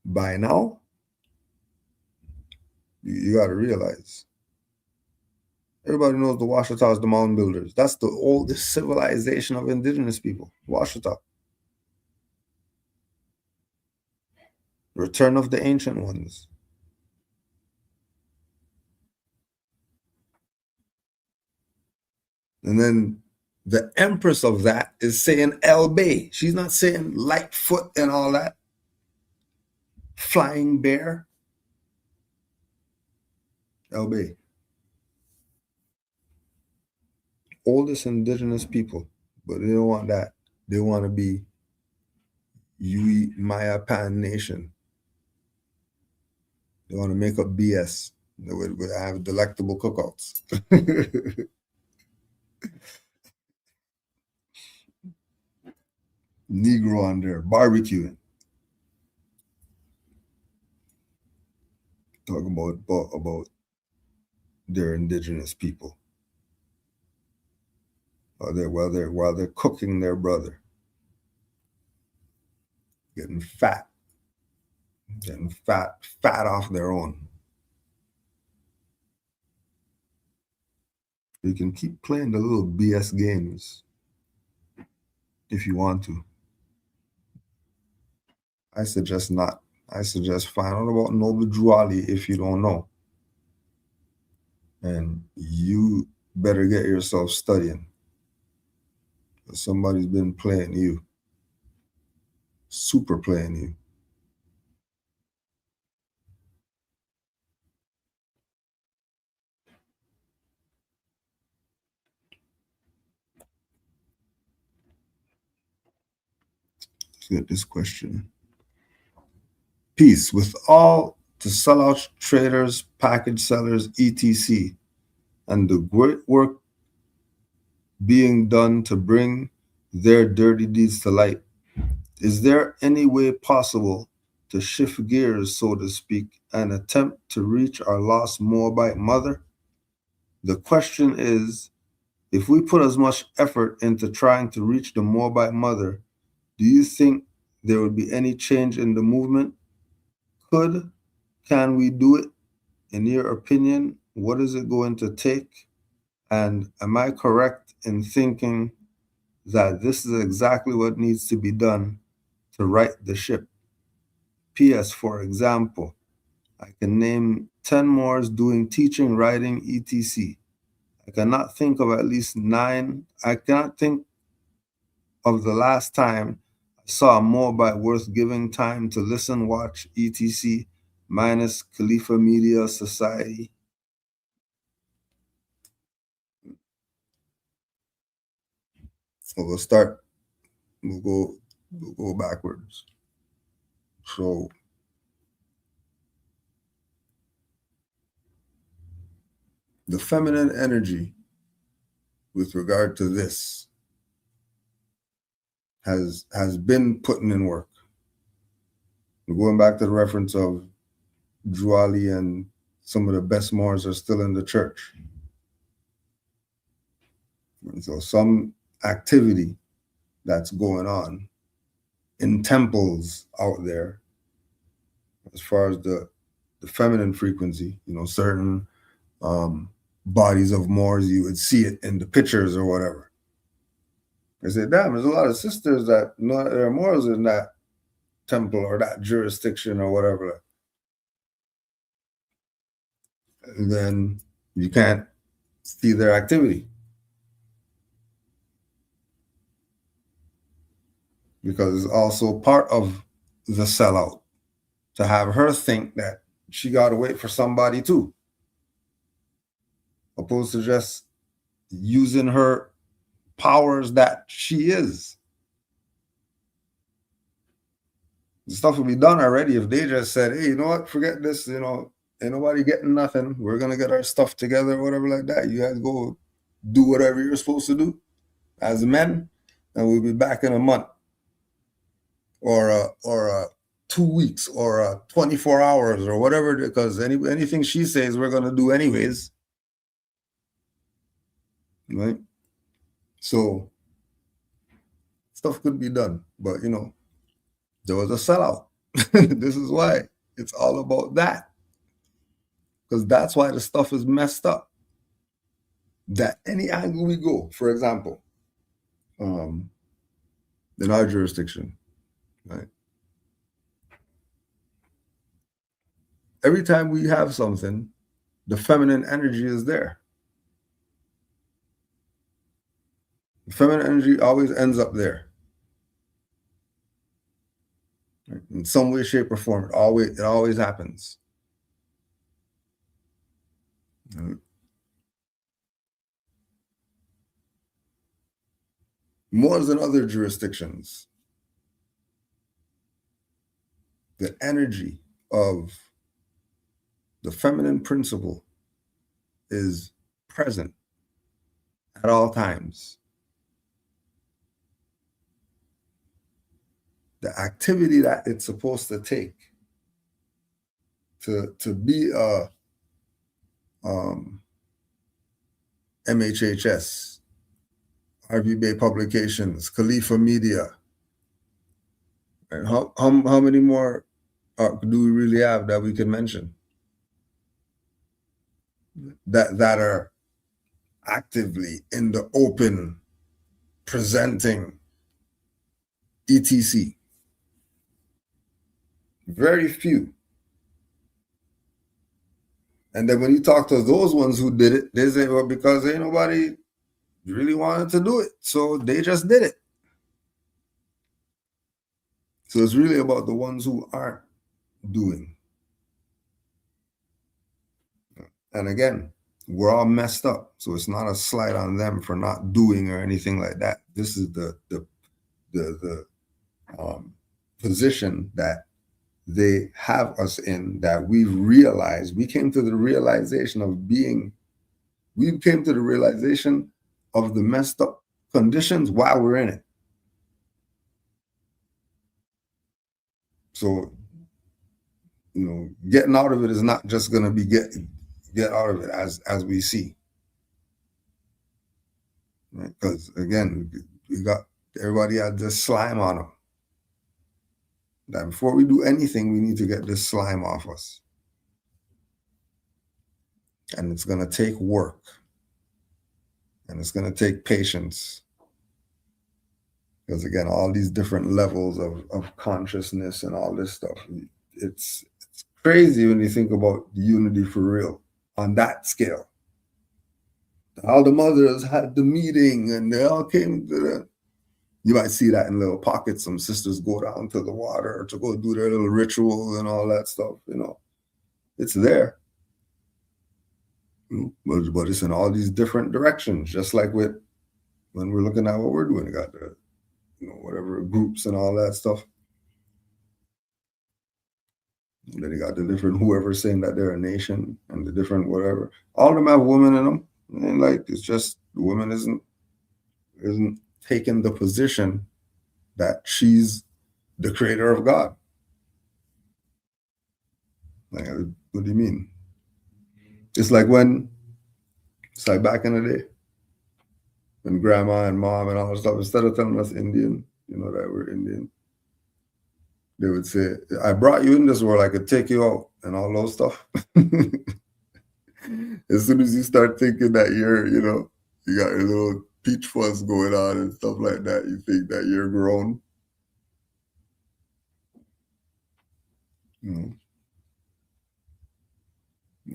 By now, you got to realize, everybody knows the Washita is the mound builders. That's the oldest civilization of indigenous people, Washita. Return of the ancient ones. And then the empress of that is saying El Bay. She's not saying Lightfoot and all that. Flying Bear. El Bay. Oldest indigenous people. But they don't want that. They want to be Yui Maya Pan Nation. They want to make up BS. They would have delectable cookouts. Negro on there, barbecuing. Talking about their indigenous people. While they're cooking their brother. Getting fat off their own. You can keep playing the little BS games if you want to. I suggest not. I suggest find out about Noble Drew Ali if you don't know. And you better get yourself studying. Somebody's been playing you. Super playing you. Let's get this question. Peace. With all the sellout traders, package sellers, etc., and the great work being done to bring their dirty deeds to light, is there any way possible to shift gears, so to speak, and attempt to reach our lost Moabite mother? The question is, if we put as much effort into trying to reach the Moabite mother, do you think there would be any change in the movement? Can we do it? In your opinion, what is it going to take? And am I correct in thinking that this is exactly what needs to be done to right the ship? P.S. For example, I can name 10 Moors doing teaching, writing, etc. I cannot think of at least 9. I cannot think of the last time I saw a Moabite worth giving time to listen, watch, etc. minus Khalifa Media Society. So we'll go backwards. So the feminine energy with regard to this has been putting in work. Going back to the reference of Juali and some of the best Moors are still in the church. And so some activity that's going on in temples out there, as far as the feminine frequency, certain bodies of Moors, you would see it in the pictures or whatever. I said, damn, there's a lot of sisters that know there are Moors in that temple or that jurisdiction or whatever. And then you can't see their activity because it's also part of the sellout to have her think that she got to wait for somebody too, opposed to just using her powers that she is. The stuff would be done already if they just said, hey, you know what, forget this, ain't nobody getting nothing. We're going to get our stuff together, whatever like that. You guys go do whatever you're supposed to do as men, and we'll be back in a month or 2 weeks or 24 hours or whatever, because anything she says we're going to do anyways. Right? So stuff could be done, but there was a sellout. This is why it's all about that, because that's why the stuff is messed up. That any angle we go, for example, in our jurisdiction, right? Every time we have something, the feminine energy is there. The feminine energy always ends up there. Right? In some way, shape, or form. It always happens. Right? More than other jurisdictions, the energy of the feminine principle is present at all times. The activity that it's supposed to take to be a MHHS, RV Bay Publications, Khalifa Media, and how many more do we really have that we can mention that are actively in the open presenting etc? Very few. And then when you talk to those ones who did it, they say, well, because ain't nobody really wanted to do it, so they just did it. So it's really about the ones who aren't doing. And again, we're all messed up, so it's not a slight on them for not doing or anything like that. This is the position that they have us in, that we've realized. We came to the realization of we came to the realization of the messed up conditions while we're in it. So, getting out of it is not just going to be get out of it as we see. Right? Because again, we got everybody had this slime on them. That before we do anything, we need to get this slime off us. And it's going to take work. And it's going to take patience. Because again, all these different levels of consciousness and all this stuff, it's crazy when you think about unity for real on that scale. All the mothers had the meeting and they all came to the. You might see that in little pockets. Some sisters go down to the water to go do their little rituals and all that stuff, you know. It's there. But it's in all these different directions, just like with when we're looking at what we're doing. You got the, you know, whatever groups and all that stuff. And then you got the different whoever's saying that they're a nation and the different whatever. All of them have women in them. And like it's just the woman isn't taking the position that she's the creator of God. Like, what do you mean? It's like back in the day, when grandma and mom and all that stuff, instead of telling us Indian, you know, that we're Indian, they would say, I brought you in this world, I could take you out and all those stuff. As soon as you start thinking that you're, you know, you got your little peach fuzz going on and stuff like that, you think that you're grown. You know,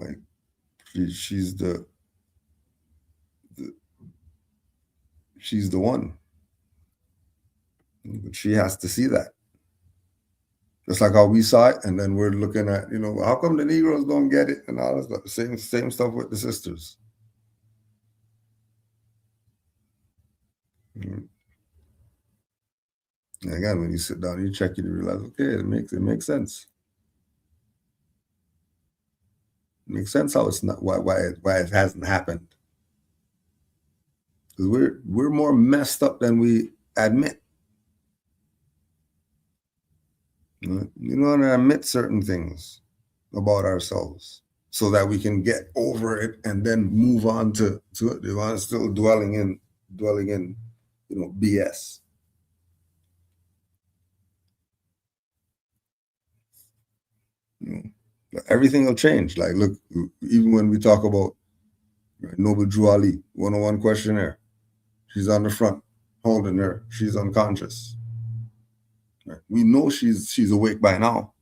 like she's the one. But she has to see that. Just like how we saw it, and then we're looking at, you know, how come the Negroes don't get it and all that stuff. Same stuff with the sisters. Mm-hmm. And again, when you sit down, you check it, you realize, okay, it makes sense. It makes sense how it's not why it hasn't happened. Because we're more messed up than we admit. You don't want to admit certain things about ourselves so that we can get over it and then move on to it. They want to still dwelling in, you know, BS. You know, but everything will change. Like, look, even when we talk about Noble Drew Ali, 101 questionnaire, she's on the front holding her, she's unconscious. Right? We know she's awake by now.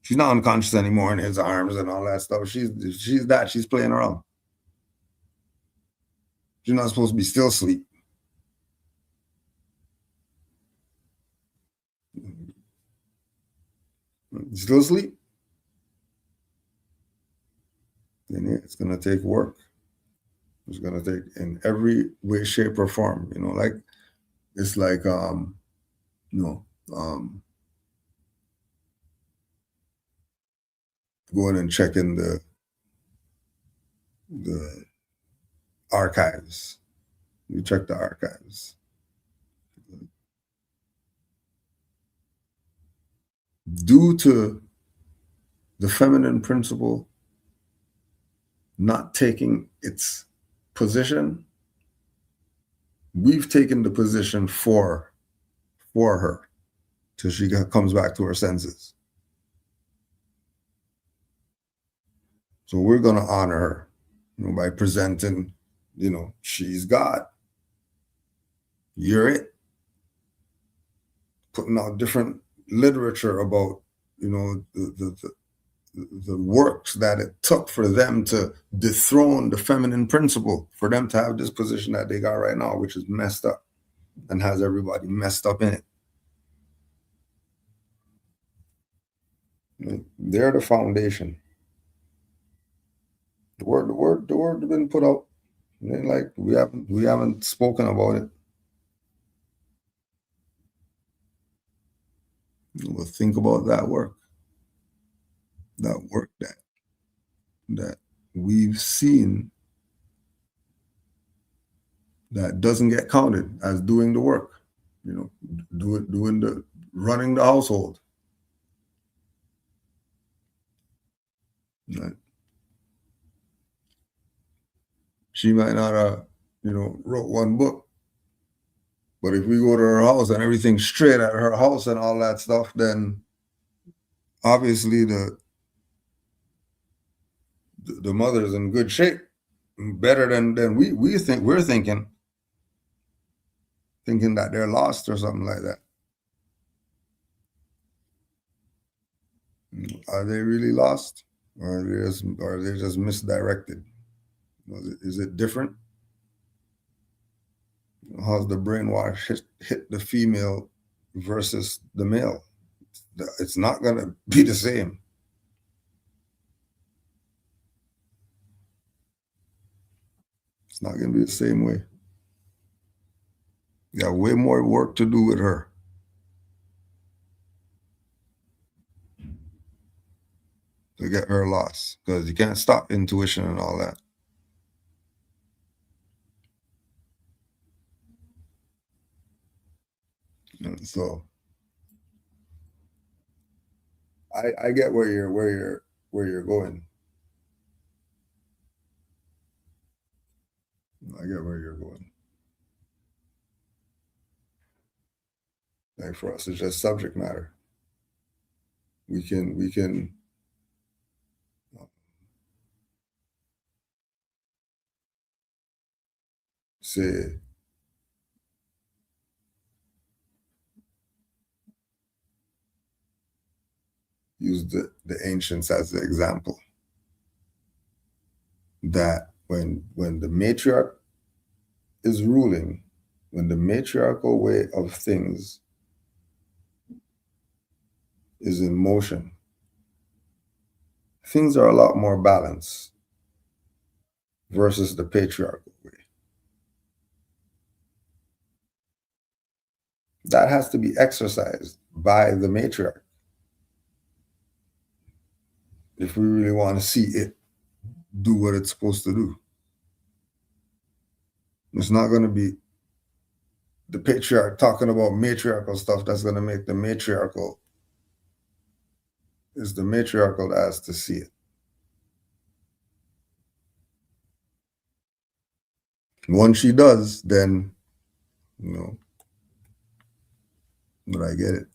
She's not unconscious anymore in his arms and all that stuff. She's playing around. She's not supposed to be still asleep. Still asleep? Then it's gonna take work. It's gonna take in every way, shape, or form. You know, like it's like going and checking the archives. You check the archives. Due to the feminine principle not taking its position, we've taken the position for her till she comes back to her senses. So we're going to honor her, you know, by presenting, you know, she's God. You're it. Putting out different literature about, you know, the works that it took for them to dethrone the feminine principle, for them to have this position that they got right now, which is messed up and has everybody messed up in it. They're the foundation. The word has been put out. Like we haven't spoken about it. We'll think about that work. That work that we've seen that doesn't get counted as doing the work. You know, doing the running the household. Right. She might not have, you know, wrote one book, but if we go to her house and everything's straight at her house and all that stuff, then obviously the mother's in good shape. better than we think we're thinking that they're lost or something like that. Are they really lost, or are they just misdirected? Is it different? How's the brainwash hit the female versus the male? It's not gonna be the same. It's not gonna be the same way. You got way more work to do with her. To get her lost, because you can't stop intuition and all that. And so I get where you're going. I get where you're going. Like for us, it's just subject matter. We can say use the ancients as the example that when the matriarch is ruling, when the matriarchal way of things is in motion, things are a lot more balanced versus the patriarchal way. That has to be exercised by the matriarch if we really want to see it do what it's supposed to do. It's not going to be the patriarch talking about matriarchal stuff that's going to make the matriarchal. It's the matriarchal that has to see it. Once she does, then, but I get it.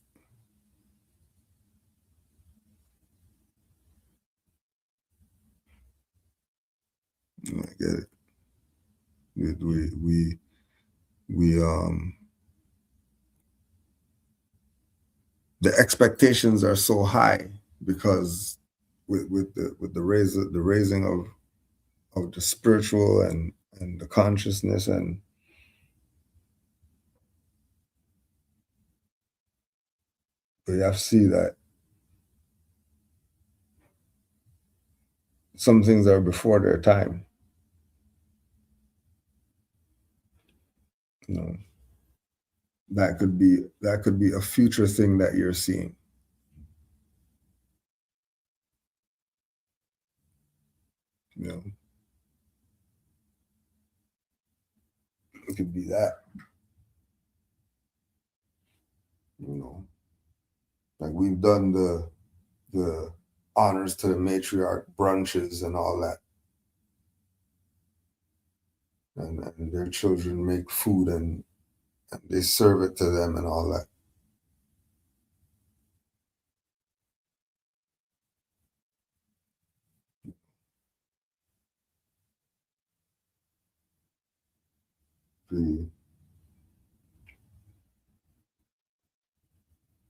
I get it. We the expectations are so high because with the raising of the spiritual and the consciousness, and we have to see that some things are before their time. That could be a future thing that you're seeing. It could be that. Like we've done the honors to the matriarch brunches and all that. And their children make food and they serve it to them and all that.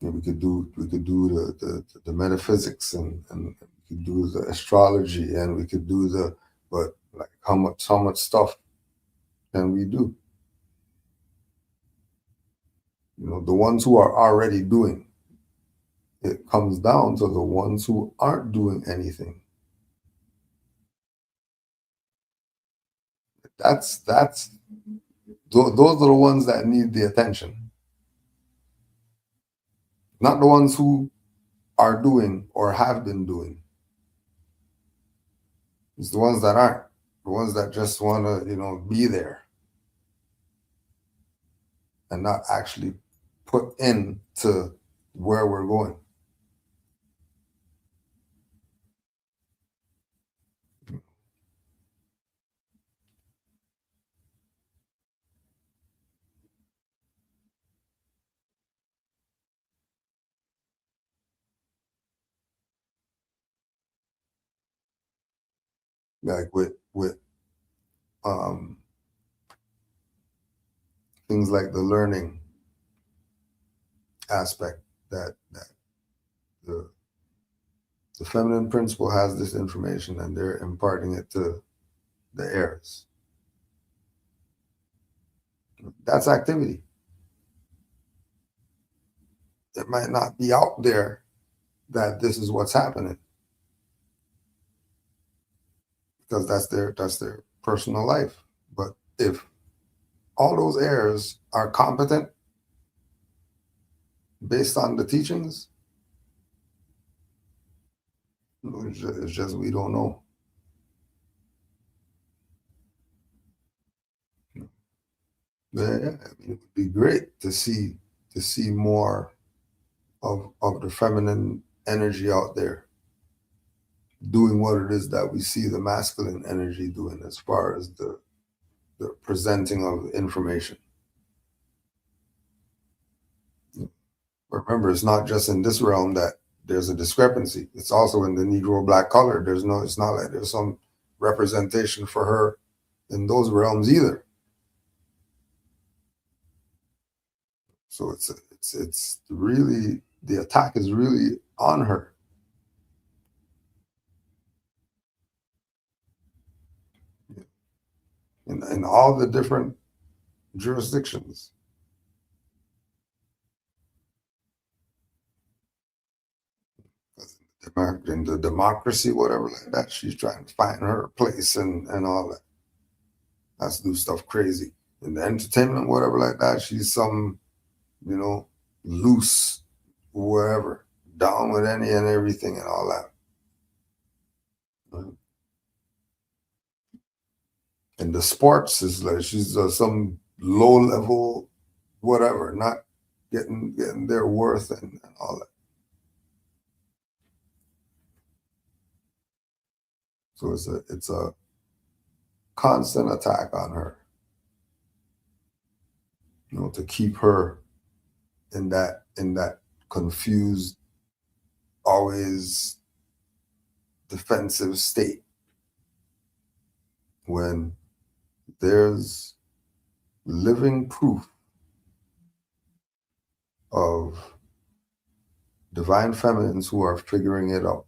We could do the metaphysics and we could do the astrology and we could do but like how much stuff can we do? The ones who are already doing. It comes down to the ones who aren't doing anything. Those are the ones that need the attention. Not the ones who are doing or have been doing. It's the ones that aren't. The ones that just want to, be there and not actually put into where we're going. Like with things like the learning aspect that the feminine principle has this information and they're imparting it to the heirs. That's activity. It might not be out there that this is what's happening because that's their personal life. But if all those heirs are competent based on the teachings, it's just we don't know. Yeah, I mean, it would be great to see more of the feminine energy out there doing what it is that we see the masculine energy doing as far as the presenting of information. Remember, it's not just in this realm that there's a discrepancy. It's also in the Negro black color. It's not like there's some representation for her in those realms either. So it's really, the attack is really on her. In all the different jurisdictions. In the democracy, whatever like that, she's trying to find her place and all that. That's do stuff crazy. In the entertainment, whatever like that, she's some, loose, whatever, down with any and everything and all that. Right? In the sports, is like she's some low level, whatever, not getting their worth and all that. So it's a constant attack on her, to keep her in that confused, always defensive state when there's living proof of divine feminines who are figuring it out.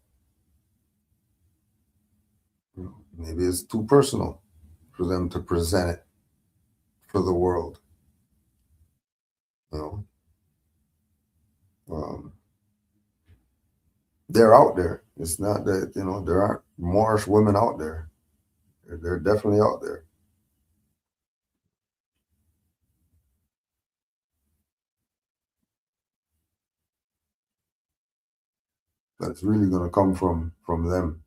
Maybe it's too personal for them to present it for the world. They're out there. It's not that, there aren't Moorish women out there. They're definitely out there. But it's really going to come from them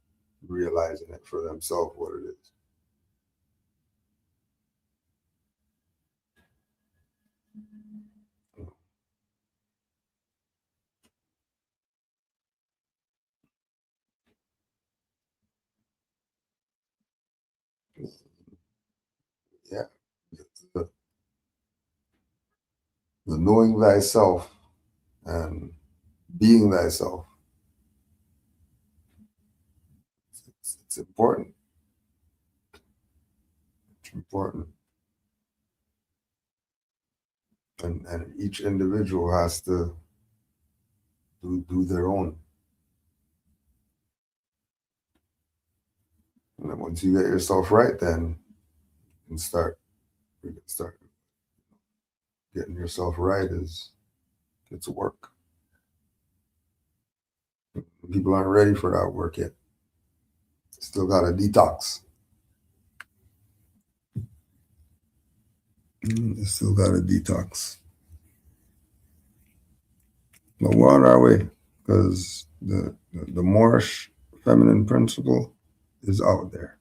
realizing it for themselves what it is. Yeah. The knowing thyself and being thyself. It's important. It's important. And each individual has to do their own. And then once you get yourself right, then you can start getting yourself right it's work. People aren't ready for that work yet. Still got a detox. Still got a detox. But we're on our way because the Moorish feminine principle is out there.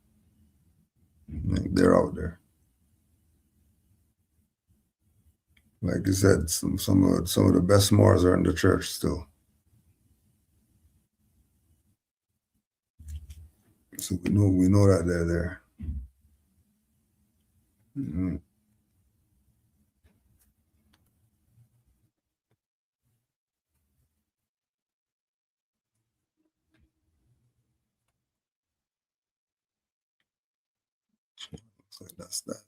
They're out there. Like I said, some of the best Moors are in the church still. So we know that they're there. Mm-hmm. So that's that.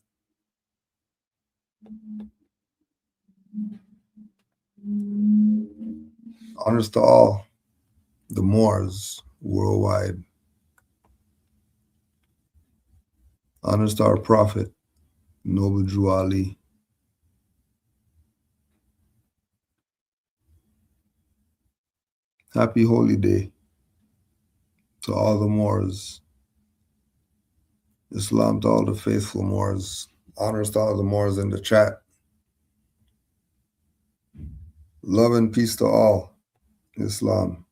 Honors to all the Moors worldwide. Honors to our Prophet, Noble Drew Ali. Happy Holy Day to all the Moors. Islam to all the faithful Moors. Honors to all the Moors in the chat. Love and peace to all. Islam.